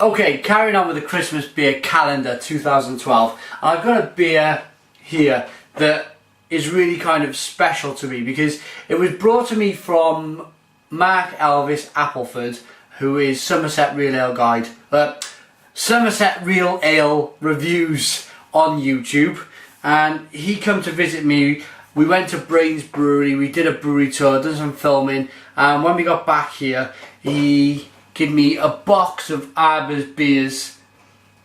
Okay, carrying on with the Christmas beer calendar 2012. I've got a beer here that is really kind of special to me because it was brought to me from Mark Elvis Appleford, who is Somerset Real Ale Guide, Somerset Real Ale Reviews on YouTube, and he come to visit me. We went to Brain's Brewery, we did a brewery tour, done some filming, and when we got back here, he gave me a box of Arbor's beers.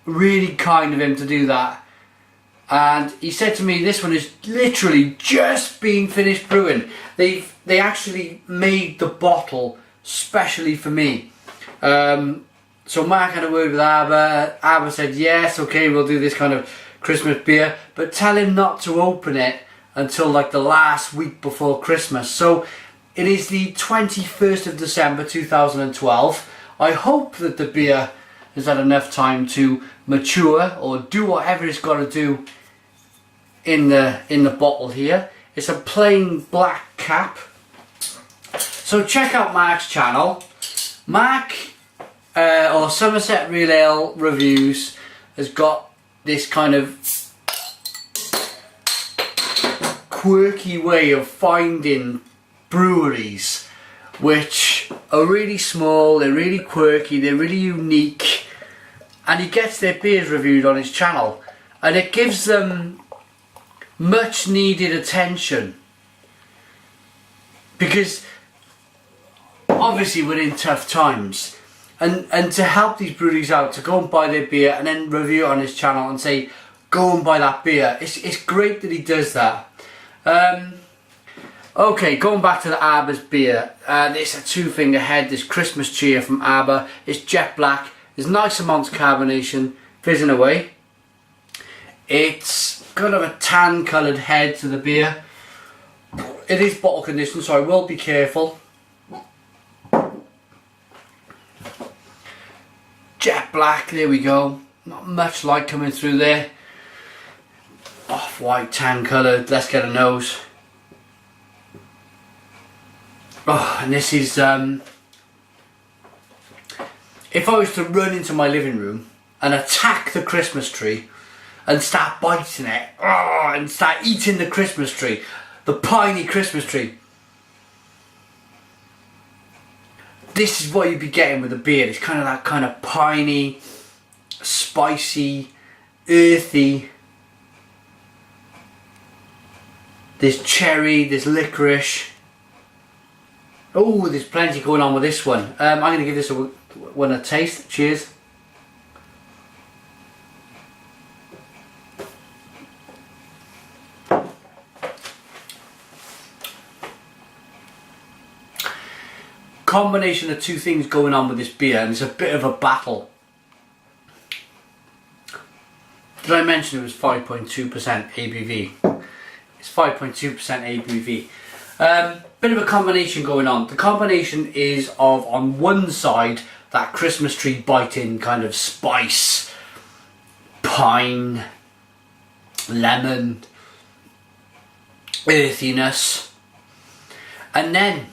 Really kind of him to do that. And he said to me, this one is literally just being finished brewing. They actually made the bottle specially for me. So Mark had a word with Arbor. Arbor said, yes, okay, we'll do this kind of Christmas beer, but tell him not to open it until like the last week before Christmas. So it is the 21st of December 2012. I hope that the beer has had enough time to mature or do whatever it's got to do in the bottle here. It's a plain black cap. So check out Mark's channel. Mark or Somerset Real Ale Reviews has got this kind of quirky way of finding breweries which are really small, they're really quirky, they're really unique, and he gets their beers reviewed on his channel, and it gives them much needed attention because obviously we're in tough times, and to help these breweries out to go and buy their beer and then review it on his channel and say go and buy that beer, it's great that he does that. Okay, going back to the Arbor's beer, it's a two-finger head, this Christmas cheer from Arbor. It's jet black, there's nice amounts of carbonation, fizzing away. It's kind of a tan coloured head to the beer. It is bottle conditioned, so I will be careful. Jet black, there we go. Not much light coming through there. Off-white, tan coloured, let's get a nose. Oh, and this is, if I was to run into my living room and attack the Christmas tree and start biting it, and start eating the Christmas tree, the piney Christmas tree, this is what you'd be getting with a beer. It's kind of that kind of piney, spicy, earthy. There's cherry, there's licorice. Oh, there's plenty going on with this one. I'm going to give this one a taste. Cheers. Combination of two things going on with this beer, and it's a bit of a battle. Did I mention it was 5.2% ABV? It's 5.2% ABV. Bit of a combination going on. The combination is of, on one side, that Christmas tree biting kind of spice, pine, lemon, earthiness, and then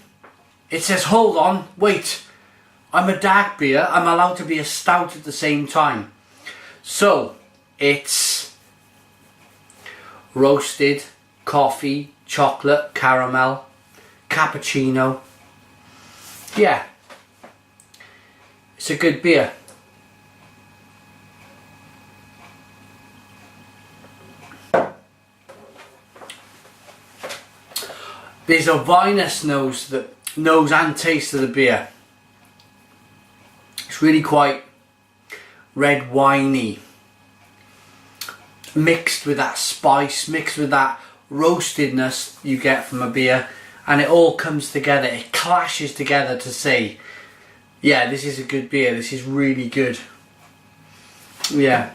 it says, hold on, wait, I'm a dark beer, I'm allowed to be a stout at the same time. So it's roasted, coffee, chocolate, caramel, cappuccino. Yeah, it's a good beer. There's a vinous nose and taste of the beer. It's really quite red winey, mixed with that spice, mixed with that roastedness you get from a beer, and it all comes together, it clashes together to say, yeah, this is a good beer, this is really good. Yeah.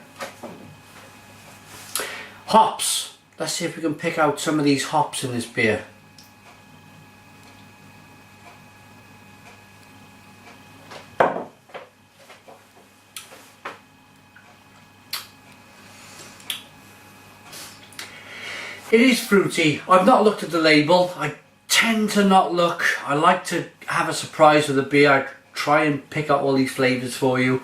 Hops. Let's see if we can pick out some of these hops in this beer. It is fruity. I've not looked at the label. I tend to not look. I like to have a surprise with a beer. I try and pick up all these flavours for you.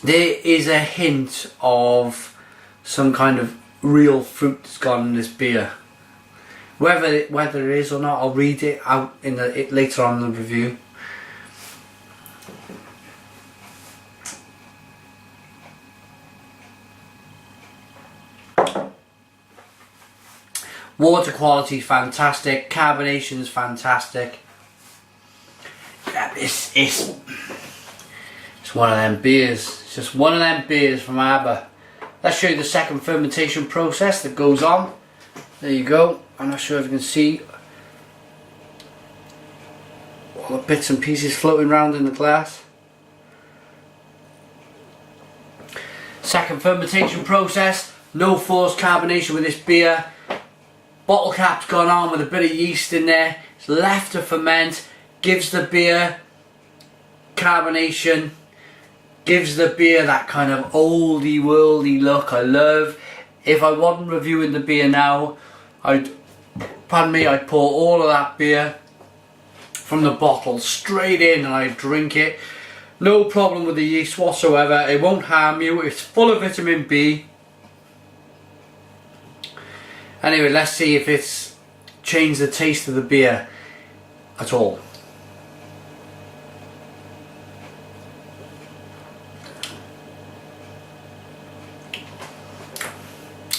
there is a hint of some kind of real fruit that's gone in this beer. Whether it is or not, I'll read it out in later on in the review. Water quality fantastic, carbonation is fantastic. Yeah, it's one of them beers. It's just one of them beers from Arbor. Let's show you the second fermentation process that goes on. There you go. I'm not sure if you can see all the bits and pieces floating around in the glass. Second fermentation process. No forced carbonation with this beer. Bottle cap's gone on with a bit of yeast in there. It's left to ferment. Gives the beer carbonation. Gives the beer that kind of oldie worldy look I love. If I wasn't reviewing the beer now, I'd pour all of that beer from the bottle straight in and I'd drink it. No problem with the yeast whatsoever. It won't harm you. It's full of vitamin B. Anyway, let's see if it's changed the taste of the beer at all.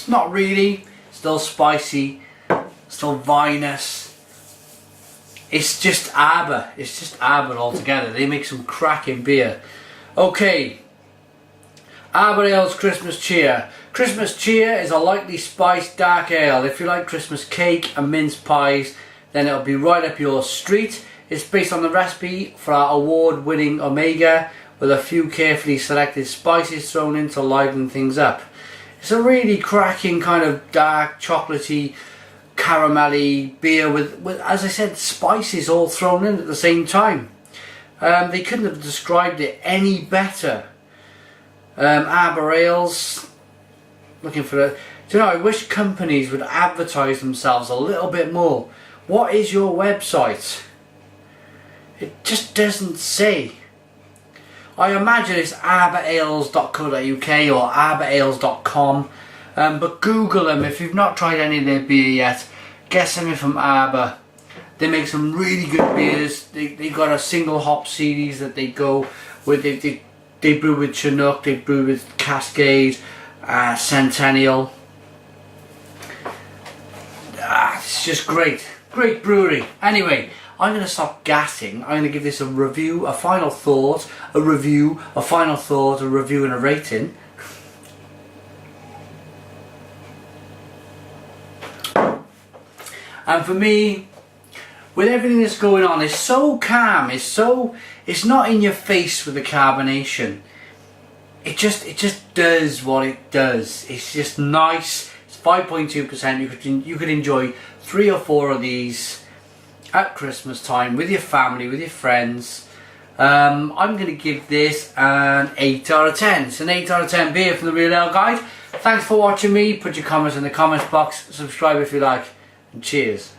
Not really. Still spicy. Still vinous. It's just Arbor. It's just Arbor altogether. They make some cracking beer. Okay. Arbor Ale's Christmas Cheer. Christmas Cheer is a lightly spiced dark ale. If you like Christmas cake and mince pies, then it'll be right up your street. It's based on the recipe for our award-winning Omega, with a few carefully selected spices thrown in to liven things up. It's a really cracking kind of dark, chocolatey, caramelly beer with, as I said, spices all thrown in at the same time. They couldn't have described it any better. Arbor Ales. Looking for a... Do you know, I wish companies would advertise themselves a little bit more. What is your website? It just doesn't say. I imagine it's arborales.co.uk or arborales.com, but Google them if you've not tried any of their beer yet. Get something from Arbor. They make some really good beers. They got a single hop series that they go with. They brew with Chinook, they brew with Cascade, Centennial. It's just great. Great brewery. Anyway, I'm going to stop gassing. I'm going to give this a review, a final thought, a review, a final thought, a review and a rating. And for me, with everything that's going on, it's so calm, it's not in your face with the carbonation. It just does what it does. It's just nice. It's 5.2%. You could enjoy 3 or 4 of these at Christmas time with your family, with your friends. I'm going to give this an 8 out of 10. It's an 8 out of 10 beer from the Real Ale Guide. Thanks for watching me. Put your comments in the comments box. Subscribe if you like. And cheers.